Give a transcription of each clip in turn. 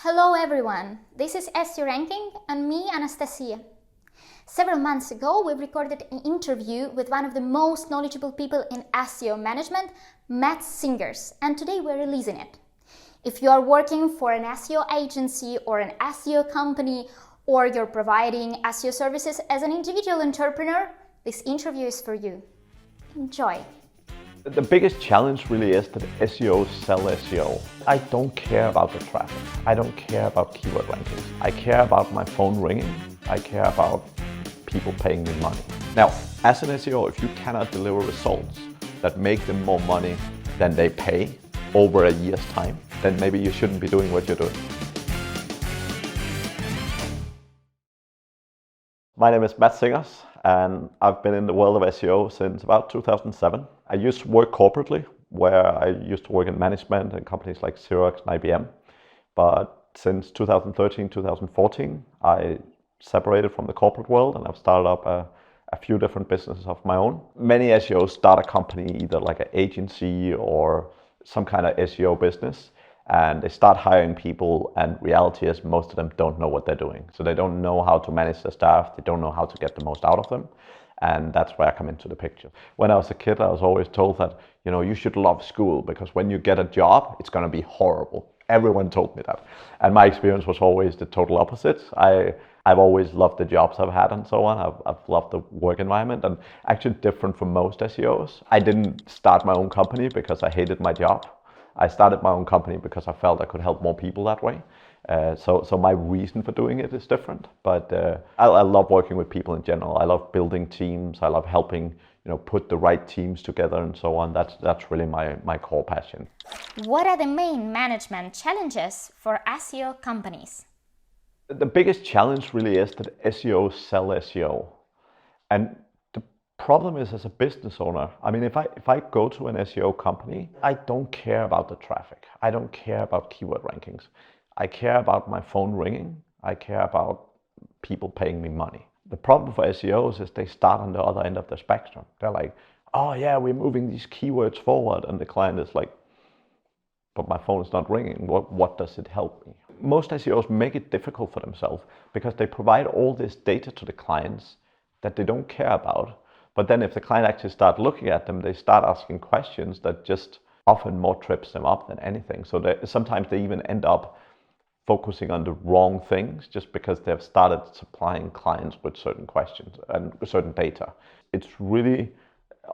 Hello everyone, this is SEO Ranking and me, Anastasia. Several months ago, we recorded an interview with one of the most knowledgeable people in SEO management, Matt Singers, and today we're releasing it. If you are working for an SEO agency or an SEO company, or you're providing SEO services as an individual entrepreneur, this interview is for you. Enjoy. The biggest challenge really is that SEOs sell SEO. I don't care about the traffic. I don't care about keyword rankings. I care about my phone ringing. I care about people paying me money. Now, as an SEO, if you cannot deliver results that make them more money than they pay over a year's time, then maybe you shouldn't be doing what you're doing. My name is Matt Singers, and I've been in the world of SEO since about 2007. I used to work corporately, where I used to work in management in companies like Xerox and IBM. But since 2013, 2014, I separated from the corporate world and I've started up a few different businesses of my own. Many SEOs start a company, either like an agency or some kind of SEO business, and they start hiring people, and reality is most of them don't know what they're doing. So they don't know how to manage their staff, they don't know how to get the most out of them. And that's where I come into the picture. When I was a kid, I was always told that, you should love school because when you get a job, it's going to be horrible. Everyone told me that. And my experience was always the total opposite. I've always loved the jobs I've had and so on. I've loved the work environment, and actually different from most SEOs. I didn't start my own company because I hated my job. I started my own company because I felt I could help more people that way. So my reason for doing it is different, but I love working with people in general. I love building teams. I love helping, put the right teams together and so on. That's really my core passion. What are the main management challenges for SEO companies? The biggest challenge really is that SEOs sell SEO. And the problem is, as a business owner, I mean, if I go to an SEO company, I don't care about the traffic. I don't care about keyword rankings. I care about my phone ringing. I care about people paying me money. The problem for SEOs is they start on the other end of the spectrum. They're like, oh yeah, we're moving these keywords forward. And the client is like, but my phone is not ringing. What does it help me? Most SEOs make it difficult for themselves because they provide all this data to the clients that they don't care about. But then if the client actually starts looking at them, they start asking questions that just often more trips them up than anything. So sometimes they even end up focusing on the wrong things just because they've started supplying clients with certain questions and certain data. It's really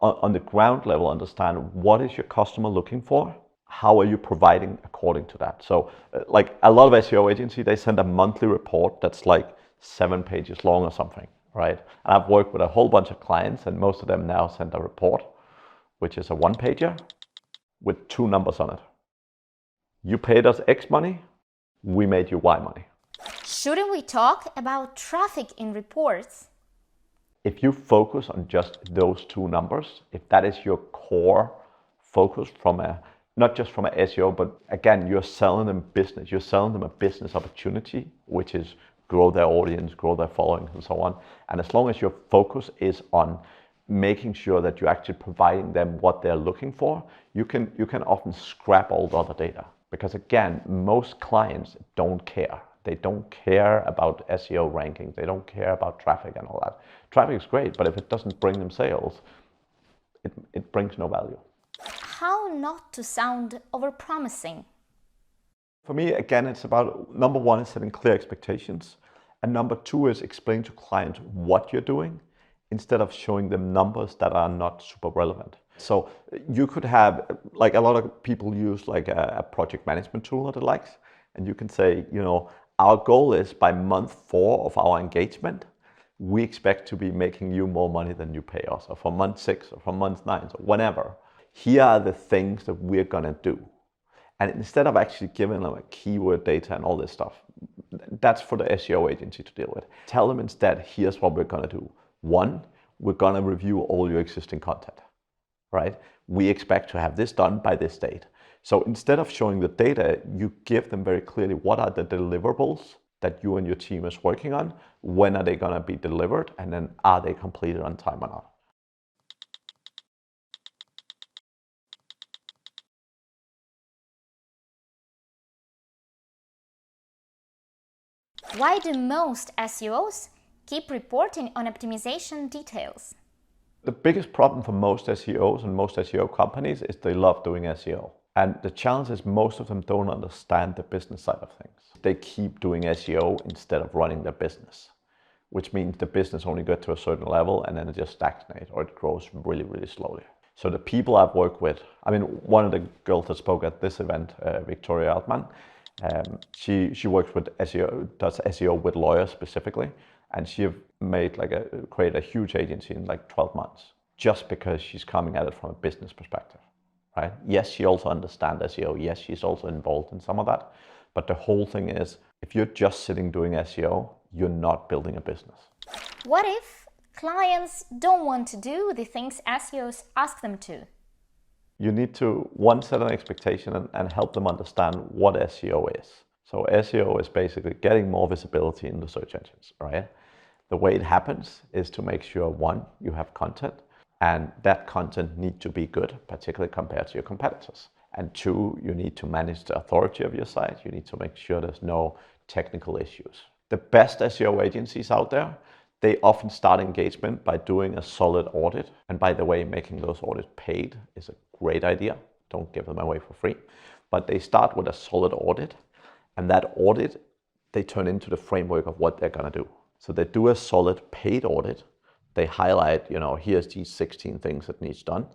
on the ground level, understand what is your customer looking for? How are you providing according to that? So like a lot of SEO agencies, they send a monthly report that's like 7 pages long or something, right? And I've worked with a whole bunch of clients, and most of them now send a report, which is a 1-pager with 2 numbers on it. You paid us X money, we made you Y money. Shouldn't we talk about traffic in reports? If you focus on just those 2 numbers, if that is your core focus not just from an SEO, but again, you're selling them business. You're selling them a business opportunity, which is grow their audience, grow their following, and so on. And as long as your focus is on making sure that you're actually providing them what they're looking for, you can often scrap all the other data. Because again, most clients don't care. They don't care about SEO rankings. They don't care about traffic and all that. Traffic is great, but if it doesn't bring them sales, it brings no value. How not to sound overpromising? For me, again, it's about, number 1 is setting clear expectations. And number 2 is explain to clients what you're doing instead of showing them numbers that are not super relevant. So you could have, like a lot of people use like a project management tool or the likes, and you can say, our goal is by month 4 of our engagement, we expect to be making you more money than you pay us, or for month 6 or for month 9, or whenever. Here are the things that we're gonna do. And instead of actually giving them a keyword data and all this stuff, that's for the SEO agency to deal with. Tell them instead, here's what we're gonna do. 1, we're gonna review all your existing content, right? We expect to have this done by this date. So instead of showing the data, you give them very clearly what are the deliverables that you and your team is working on, when are they gonna be delivered, and then are they completed on time or not. Why do most SEOs keep reporting on optimization details? The biggest problem for most SEOs and most SEO companies is they love doing SEO. And the challenge is most of them don't understand the business side of things. They keep doing SEO instead of running their business, which means the business only gets to a certain level and then it just stagnates or it grows really, really slowly. So the people I've worked with, I mean, one of the girls that spoke at this event, Victoria Altman, she works with SEO, does SEO with lawyers specifically, and she have created a huge agency in like 12 months just because she's coming at it from a business perspective, right? Yes, she also understands SEO. Yes, she's also involved in some of that, but the whole thing is, if you're just sitting doing SEO, you're not building a business. What if clients don't want to do the things SEOs ask them to? You need to, one, set an expectation and help them understand what SEO is. So SEO is basically getting more visibility in the search engines, right? The way it happens is to make sure, one, you have content, and that content needs to be good, particularly compared to your competitors. And two, you need to manage the authority of your site. You need to make sure there's no technical issues. The best SEO agencies out there, they often start engagement by doing a solid audit. And by the way, making those audits paid is a great idea. Don't give them away for free. But they start with a solid audit, and that audit, they turn into the framework of what they're gonna do. So they do a solid paid audit. They highlight, here's these 16 things that needs done.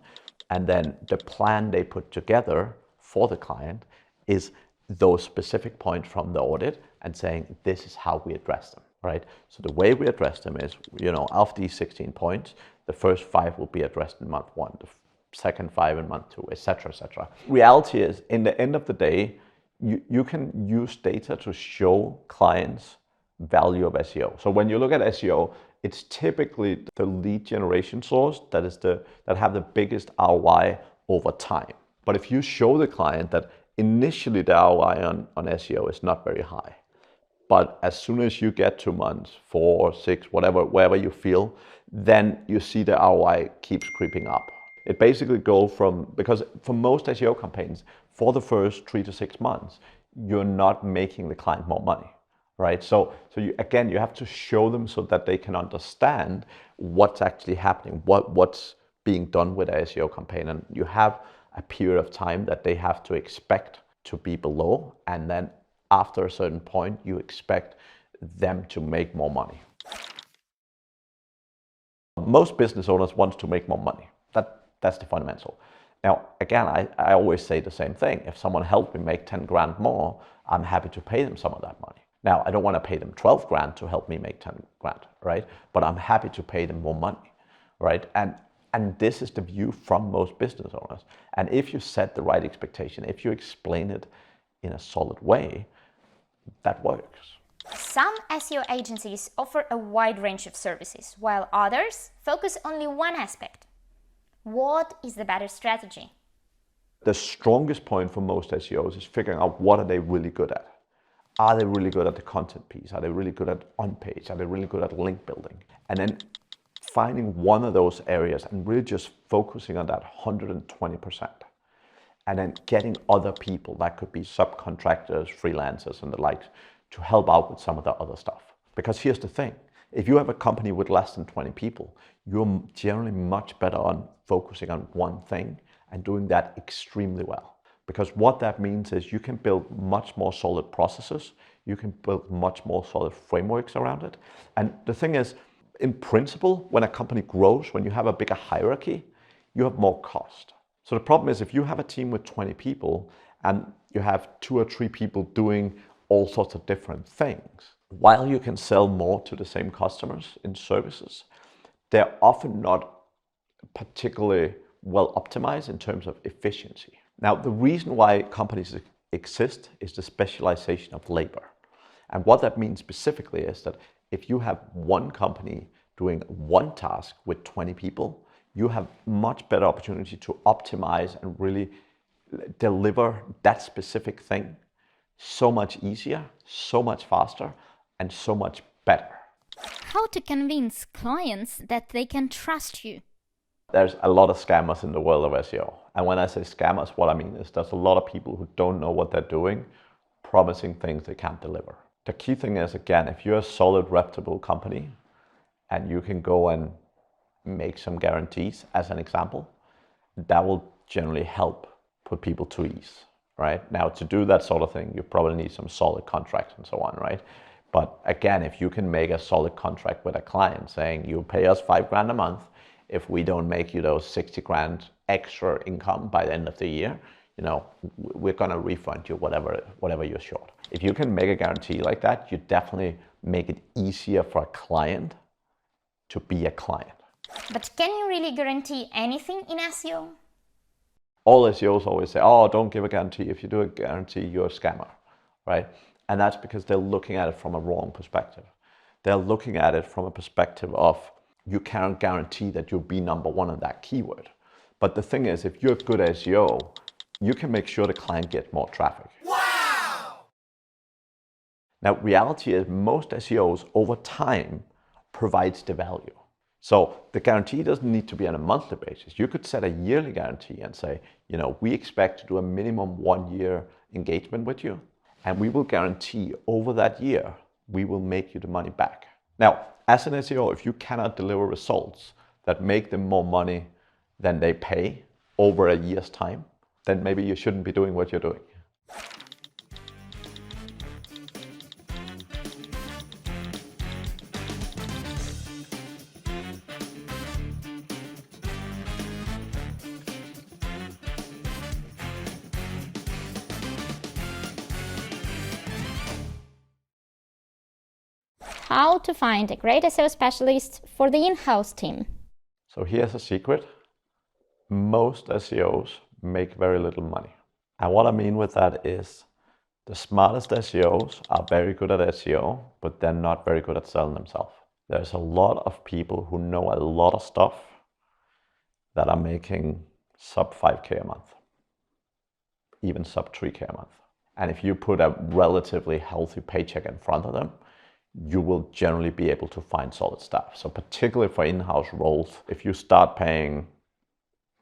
And then the plan they put together for the client is those specific points from the audit and saying, this is how we address them, right? So the way we address them is, of these 16 points, the first 5 will be addressed in month 1, the second 5 in month 2, etc., etc. Reality is, in the end of the day, you can use data to show clients value of SEO. So when you look at SEO, it's typically the lead generation source that have the biggest ROI over time. But if you show the client that initially the ROI on SEO is not very high, but as soon as you get to months 4, 6, wherever you feel, then you see the ROI keeps creeping up. It basically goes because for most SEO campaigns, for the first 3 to 6 months, you're not making the client more money, right? So you have to show them so that they can understand what's actually happening, what's being done with a SEO campaign. And you have a period of time that they have to expect to be below, and then after a certain point, you expect them to make more money. Most business owners want to make more money. That's the fundamental. Now, again, I always say the same thing. If someone helped me make 10 grand more, I'm happy to pay them some of that money. Now, I don't want to pay them 12 grand to help me make 10 grand, right? But I'm happy to pay them more money, right? And this is the view from most business owners. And if you set the right expectation, if you explain it in a solid way, that works. Some SEO agencies offer a wide range of services, while others focus only one aspect. What is the better strategy? The strongest point for most SEOs is figuring out what are they really good at. Are they really good at the content piece? Are they really good at on-page? Are they really good at link building? And then finding one of those areas and really just focusing on that 120%. And then getting other people, that could be subcontractors, freelancers and the likes, to help out with some of the other stuff. Because here's the thing, if you have a company with less than 20 people, you're generally much better on focusing on one thing and doing that extremely well. Because what that means is you can build much more solid processes, you can build much more solid frameworks around it. And the thing is, in principle, when a company grows, when you have a bigger hierarchy, you have more cost. So the problem is if you have a team with 20 people and you have 2 or 3 people doing all sorts of different things, while you can sell more to the same customers in services, they're often not particularly well optimized in terms of efficiency. Now, the reason why companies exist is the specialization of labor. And what that means specifically is that if you have one company doing one task with 20 people, you have much better opportunity to optimize and really deliver that specific thing so much easier, so much faster, and so much better. How to convince clients that they can trust you? There's a lot of scammers in the world of SEO. And when I say scammers, what I mean is there's a lot of people who don't know what they're doing, promising things they can't deliver. The key thing is, again, if you're a solid, reputable company and you can go and make some guarantees, as an example, that will generally help put people to ease, right? Now, to do that sort of thing, you probably need some solid contracts and so on, right? But again, if you can make a solid contract with a client saying you pay us $5,000 a month, if we don't make you those 60 grand extra income by the end of the year, you know, we're gonna refund you whatever you're short. If you can make a guarantee like that, you definitely make it easier for a client to be a client. But can you really guarantee anything in SEO? All SEOs always say, oh, don't give a guarantee. If you do a guarantee, you're a scammer, right? And that's because they're looking at it from a wrong perspective. They're looking at it from a perspective of, you can't guarantee that you'll be number one on that keyword. But the thing is, if you're good at SEO, you can make sure the client gets more traffic. Wow! Now, reality is most SEOs over time provides the value. So the guarantee doesn't need to be on a monthly basis. You could set a yearly guarantee and say, you know, we expect to do a minimum 1 year engagement with you, and we will guarantee over that year, we will make you the money back. Now, as an SEO, if you cannot deliver results that make them more money than they pay over a year's time, then maybe you shouldn't be doing what you're doing. How to find a great SEO specialist for the in-house team. So here's a secret. Most SEOs make very little money. And what I mean with that is the smartest SEOs are very good at SEO, but they're not very good at selling themselves. There's a lot of people who know a lot of stuff that are making sub 5K a month, even sub 3K a month. And if you put a relatively healthy paycheck in front of them, you will generally be able to find solid staff. So particularly for in-house roles, if you start paying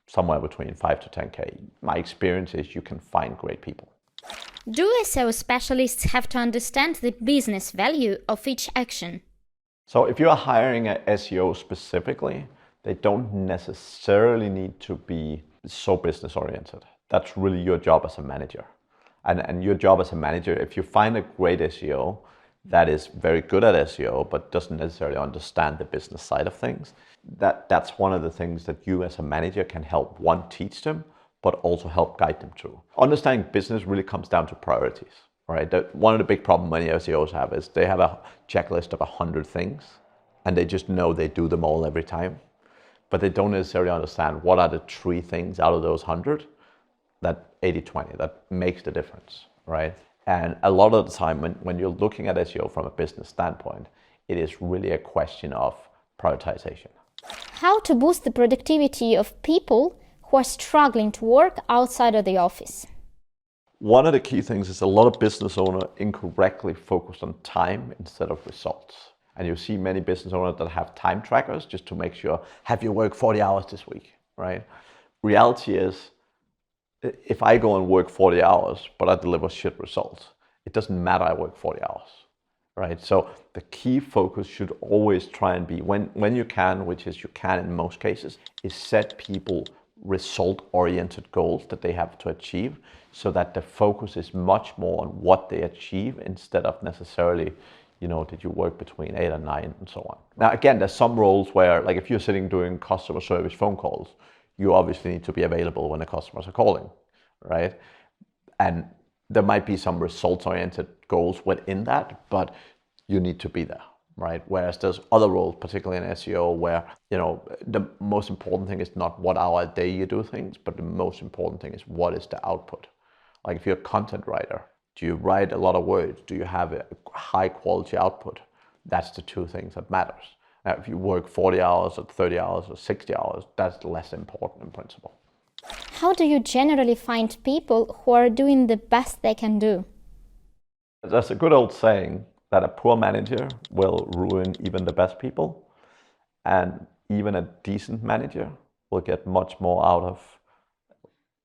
somewhere between 5 to 10K, my experience is you can find great people. Do SEO specialists have to understand the business value of each action? So if you are hiring an SEO specifically, they don't necessarily need to be so business oriented. That's really your job as a manager. And your job as a manager, if you find a great SEO that is very good at SEO, but doesn't necessarily understand the business side of things, that's one of the things that you as a manager can help, one, teach them, but also help guide them through. Understanding business really comes down to priorities, right? One of the big problems many SEOs have is they have a checklist of 100 things, and they just know they do them all every time, but they don't necessarily understand what are the 3 things out of those 100 that 80-20, that makes the difference, right? And a lot of the time when you're looking at SEO from a business standpoint, it is really a question of prioritization. How to boost the productivity of people who are struggling to work outside of the office? One of the key things is a lot of business owners incorrectly focus on time instead of results. And you see many business owners that have time trackers just to make sure, have you worked 40 hours this week, right? Reality is, if I go and work 40 hours, but I deliver shit results, it doesn't matter I work 40 hours, right? So the key focus should always try and be, when you can, which is you can in most cases, is set people result-oriented goals that they have to achieve, so that the focus is much more on what they achieve instead of necessarily, you know, did you work between 8 and 9 and so on. Now, again, there's some roles where, like if you're sitting doing customer service phone calls, you obviously need to be available when the customers are calling, right? And there might be some results-oriented goals within that, but you need to be there, right? Whereas there's other roles, particularly in SEO, where, you know, the most important thing is not what hour a day you do things, but the most important thing is what is the output. Like if you're a content writer, do you write a lot of words? Do you have a high quality output? That's the 2 things that matters. Now, if you work 40 hours or 30 hours or 60 hours, that's less important in principle. How do you generally find people who are doing the best they can do? There's a good old saying that a poor manager will ruin even the best people, and even a decent manager will get much more out of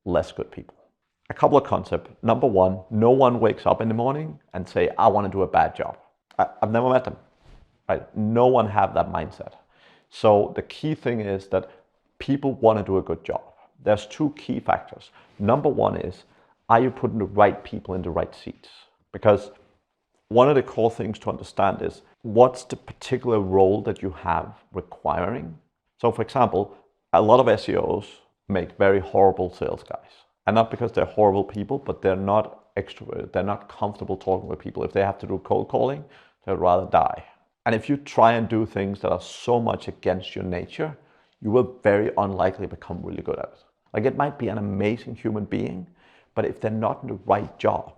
less good people. A couple of concepts. Number one, no one wakes up in the morning and say, I want to do a bad job. I've never met them. Right? No one have that mindset. So the key thing is that people want to do a good job. There's two key factors. Number one is, are you putting the right people in the right seats? Because one of the core things to understand is, what's the particular role that you have requiring? So for example, a lot of SEOs make very horrible sales guys. And not because they're horrible people, but they're not extroverted. They're not comfortable talking with people. If they have to do cold calling, they'd rather die. And if you try and do things that are so much against your nature, you will very unlikely become really good at it. Like, it might be an amazing human being, but if they're not in the right job,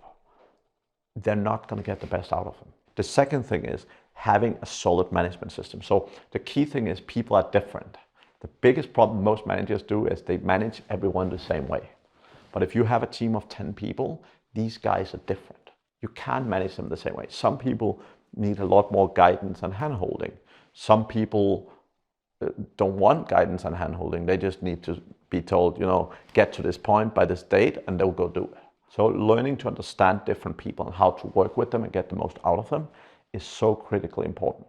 they're not going to get the best out of them. The second thing is having a solid management system. So the key thing is, people are different. The biggest problem most managers do is they manage everyone the same way. But if you have a team of 10 people, these guys are different. You can't manage them the same way. Some people need a lot more guidance and hand-holding. Some people don't want guidance and hand-holding. They just need to be told, get to this point by this date, and they'll go do it. So learning to understand different people and how to work with them and get the most out of them is so critically important.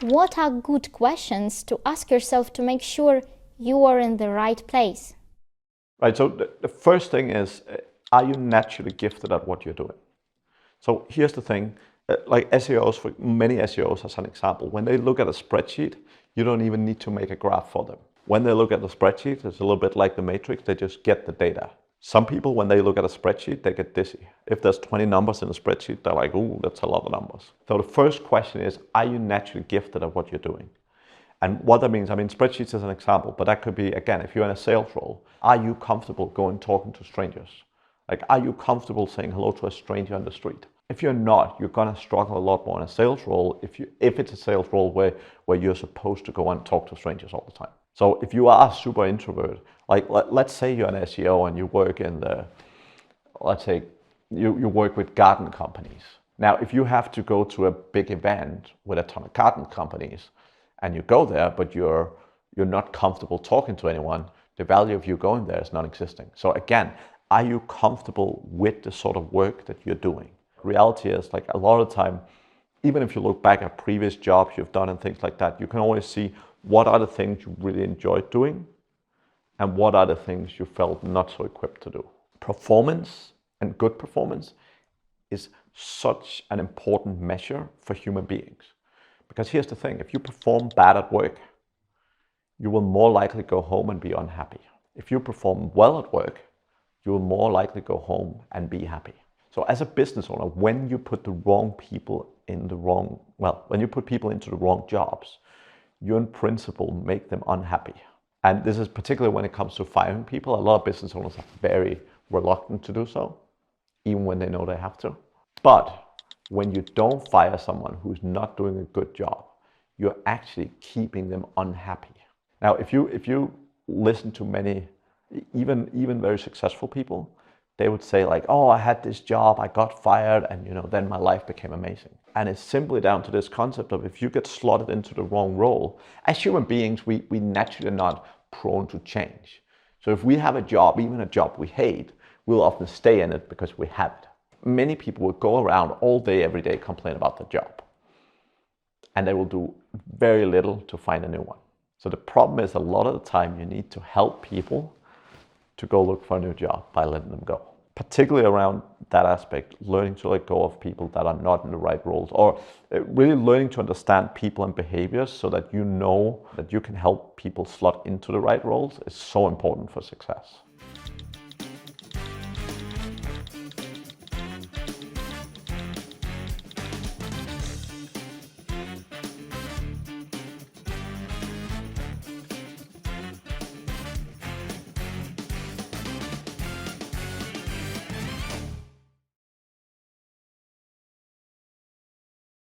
What are good questions to ask yourself to make sure you are in the right place? Right, so the first thing is, are you naturally gifted at what you're doing? So here's the thing, like SEOs, for many SEOs as an example, when they look at a spreadsheet, you don't even need to make a graph for them. When they look at the spreadsheet, it's a little bit like the matrix, they just get the data. Some people, when they look at a spreadsheet, they get dizzy. If there's 20 numbers in a spreadsheet, they're like, ooh, that's a lot of numbers. So the first question is, are you naturally gifted at what you're doing? And what that means, spreadsheets is an example, but that could be, again, if you're in a sales role, are you comfortable going talking to strangers? Like, are you comfortable saying hello to a stranger on the street? If you're not, you're gonna struggle a lot more in a sales role if it's a sales role where you're supposed to go and talk to strangers all the time. So if you are a super introvert, like let's say you're an SEO and you work in let's say you work with garden companies. Now, if you have to go to a big event with a ton of garden companies and you go there, but you're not comfortable talking to anyone, the value of you going there is non-existing. So again, are you comfortable with the sort of work that you're doing? Reality is, like, a lot of the time, even if you look back at previous jobs you've done and things like that, you can always see what are the things you really enjoyed doing and what are the things you felt not so equipped to do. Performance and good performance is such an important measure for human beings. Because here's the thing, if you perform bad at work, you will more likely go home and be unhappy. If you perform well at work, you will more likely go home and be happy. So as a business owner, when you put the wrong people when you put people into the wrong jobs, you in principle make them unhappy. And this is particularly when it comes to firing people. A lot of business owners are very reluctant to do so, even when they know they have to. But when you don't fire someone who's not doing a good job, you're actually keeping them unhappy. Now, if you listen to many, even very successful people, they would say like, oh, I had this job, I got fired, and then my life became amazing. And it's simply down to this concept of, if you get slotted into the wrong role, as human beings, we naturally are not prone to change. So if we have a job, even a job we hate, we'll often stay in it because we have it. Many people will go around all day, every day, complain about the job. And they will do very little to find a new one. So the problem is, a lot of the time you need to help people to go look for a new job by letting them go. Particularly around that aspect, learning to let go of people that are not in the right roles, or really learning to understand people and behaviors so that you know that you can help people slot into the right roles, is so important for success.